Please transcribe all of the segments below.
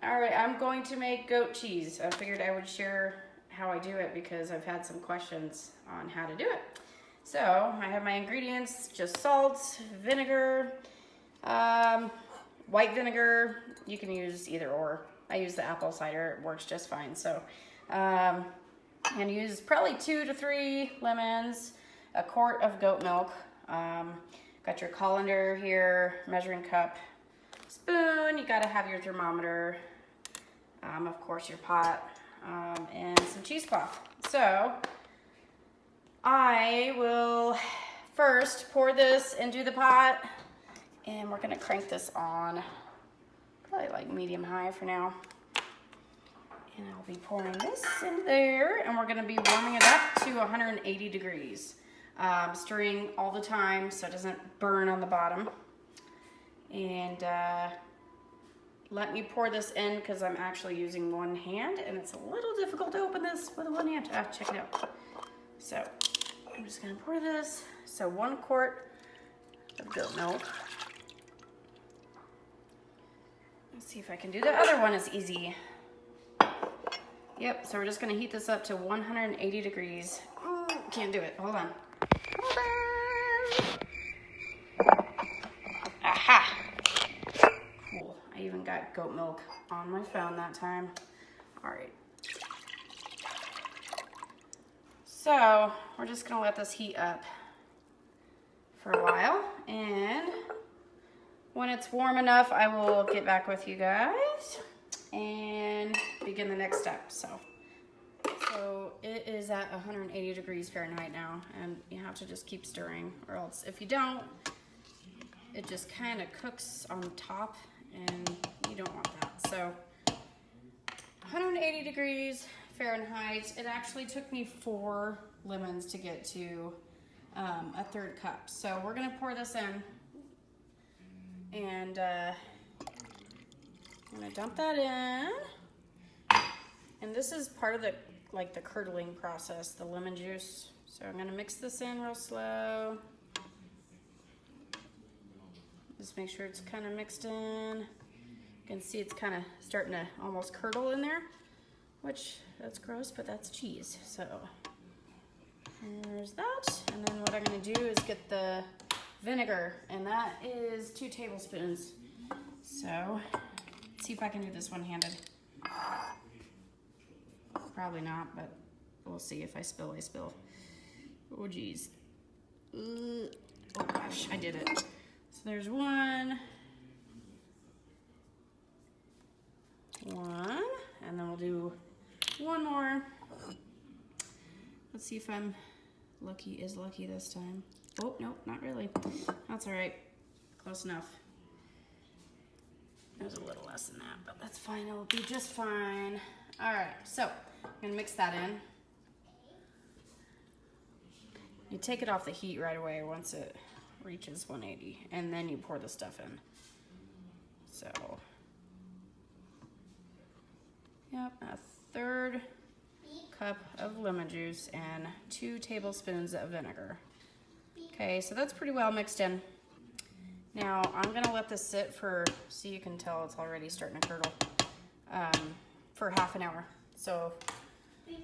All right, I'm going to make goat cheese. I figured I would share how I do it because I've had some questions on how to do it. So I have my ingredients, just salt, vinegar, white vinegar. You can use either or. I use the apple cider, it works just fine. So I'm gonna use probably 2 to 3 lemons, a quart of goat milk. Got your colander here, measuring cup, spoon, you gotta have your thermometer, of course your pot, and some cheesecloth. So I will first pour this into the pot, and we're gonna crank this on probably like medium high for now. And I'll be pouring this in there, and we're gonna be warming it up to 180 degrees. Stirring all the time so it doesn't burn on the bottom. And let me pour this in because I'm actually using one hand and it's a little difficult to open this with one hand. Check it out. So I'm just gonna pour this. So 1 quart of goat milk. Let's see if I can do the other one as easy. Yep, so we're just gonna heat this up to 180 degrees. Ooh, can't do it, hold on. Aha! Cool, I even got goat milk on my phone that time. All right. So we're just gonna let this heat up for a while, and when it's warm enough, I will get back with you guys and begin the next step. So it is at 180 degrees Fahrenheit now, and you have to just keep stirring, or else if you don't, it just kind of cooks on top, and you don't want that. So 180 degrees Fahrenheit. It actually took me 4 lemons to get to a 1/3 cup. So we're gonna pour this in, and I'm gonna dump that in. And this is part of the curdling process, the lemon juice. So I'm gonna mix this in real slow. Just make sure it's kind of mixed in. You can see it's kind of starting to almost curdle in there, which that's gross, but that's cheese. So there's that. And then what I'm gonna do is get the vinegar, and that is 2 tablespoons. So let's see if I can do this one-handed. Probably not, but we'll see. If I spill, I spill. Oh geez. Oh gosh, I did it. So there's one, and then we'll do one more. Let's see if I'm lucky this time. Oh, nope, not really. That's all right, close enough. There's a little less than that, but that's fine, it'll be just fine. All right, so I'm gonna mix that in. You take it off the heat right away once it reaches 180, and then you pour the stuff in. So, yep, a 1/3 cup of lemon juice and 2 tablespoons of vinegar. Okay, so that's pretty well mixed in. Now I'm gonna let this sit for, so you can tell it's already starting to curdle, for half an hour. So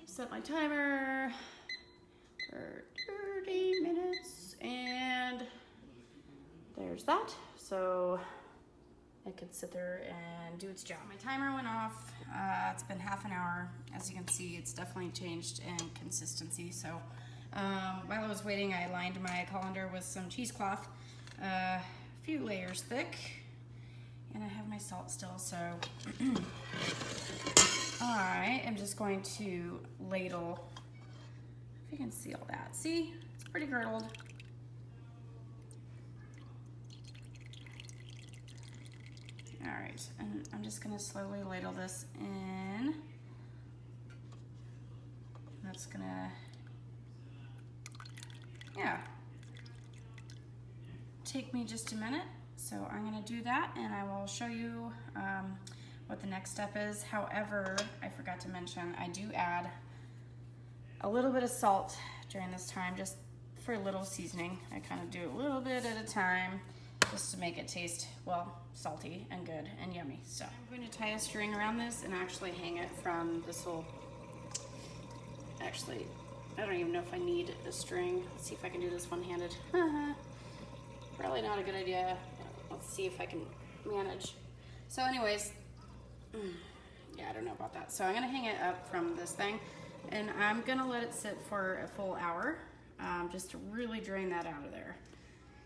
set my timer for 30 minutes, and there's that. So it could sit there and do its job. My timer went off. It's been half an hour. As you can see, it's definitely changed in consistency. So while I was waiting, I lined my colander with some cheesecloth, a few layers thick, and I have my salt still. So I am just going to ladle, if you can see all that. See, it's pretty curdled. All right, and I'm just gonna slowly ladle this in. That's gonna, yeah, take me just a minute. So I'm gonna do that, and I will show you what the next step is. However, I forgot to mention, I do add a little bit of salt during this time, just for a little seasoning. I kind of do a little bit at a time. just to make it taste, well, salty and good and yummy. So I'm going to tie a string around this and actually hang it from this little, actually, I don't even know if I need a string. Let's see if I can do this one-handed. Probably not a good idea. Let's see if I can manage. So anyways, yeah, I don't know about that. So I'm gonna hang it up from this thing and I'm gonna let it sit for a full hour, just to really drain that out of there.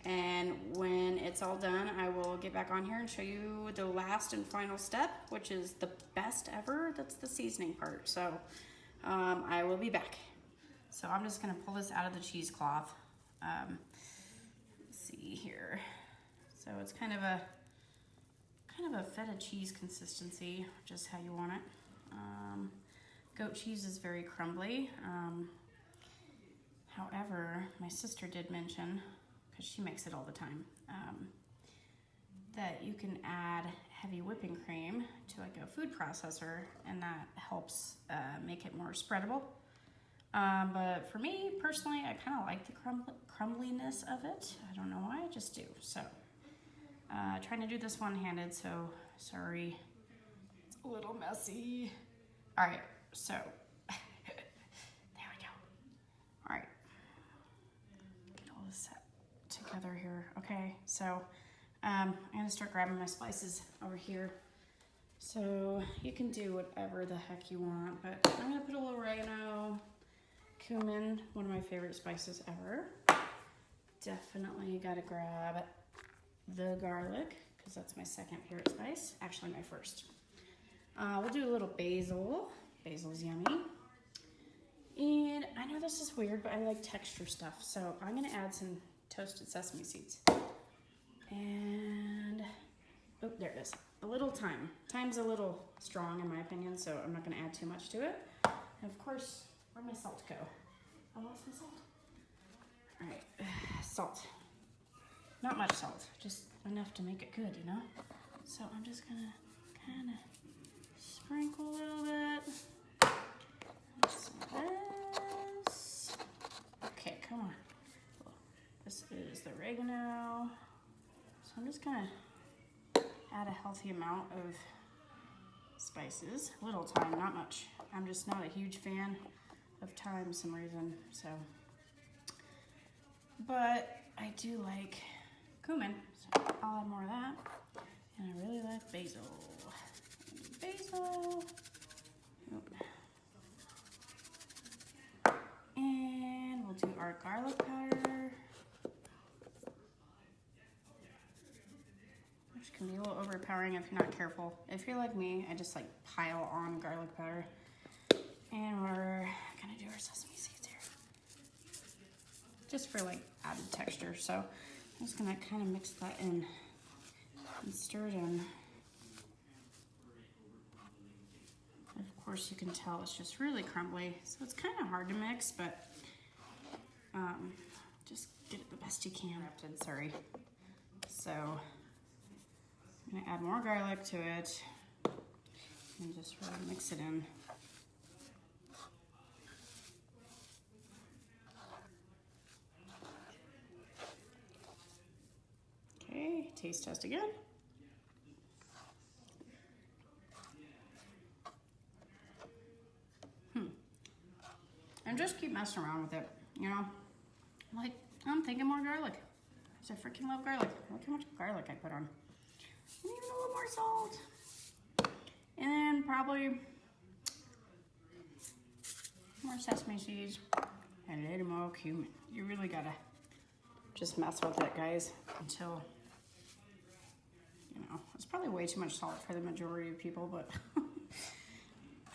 And when it's all done, I will get back on here and show you the last and final step, which is the best ever. That's the seasoning part. So I will be back. So I'm just gonna pull this out of the cheesecloth. Let's see here. So it's kind of a feta cheese consistency, which is how you want it. Goat cheese is very crumbly. However, my sister did mention, because she makes it all the time, that you can add heavy whipping cream to like a food processor, and that helps make it more spreadable. But for me personally, I kind of like the crumbliness of it. I don't know why, I just do. So trying to do this one-handed, so sorry, it's a little messy. All right, so there we go. All right, get all this set together here. Okay, so I'm gonna start grabbing my spices over here. So you can do whatever the heck you want, but I'm gonna put a little oregano, cumin, one of my favorite spices ever. Definitely gotta grab the garlic, because that's my second favorite spice, actually my first. We'll do a little basil. Basil's yummy. And I know this is weird, but I like texture stuff, so I'm gonna add some toasted sesame seeds. And, oh, there it is. A little thyme. Thyme's a little strong in my opinion, so I'm not gonna add too much to it. And of course, where'd my salt go? I lost my salt. All right, salt. Not much salt, just enough to make it good, you know? So I'm just gonna kind of sprinkle a little bit. Some of this. Okay, come on. This is the oregano. So I'm just gonna add a healthy amount of spices. A little thyme, not much. I'm just not a huge fan of thyme for some reason, so. But I do like cumin, so I'll add more of that. And I really like basil. Basil. Oop. And we'll do our garlic powder, which can be a little overpowering if you're not careful. If you're like me, I just like pile on garlic powder. And we're gonna do our sesame seeds here, just for like added texture. So I'm just gonna kind of mix that in and stir it in. Of course, you can tell it's just really crumbly, so it's kind of hard to mix, but just get it the best you can. Sorry. So I'm gonna add more garlic to it and just really mix it in. Okay, taste test again. And just keep messing around with it, you know? Like, I'm thinking more garlic, because I freaking love garlic. Look how much garlic I put on. And even a little more salt. And then probably more sesame seeds and a little more cumin. You really gotta just mess with it, guys, until, you know, it's probably way too much salt for the majority of people, but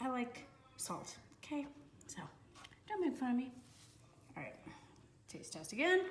I like salt, okay? So, don't make fun of me. All right, taste test again.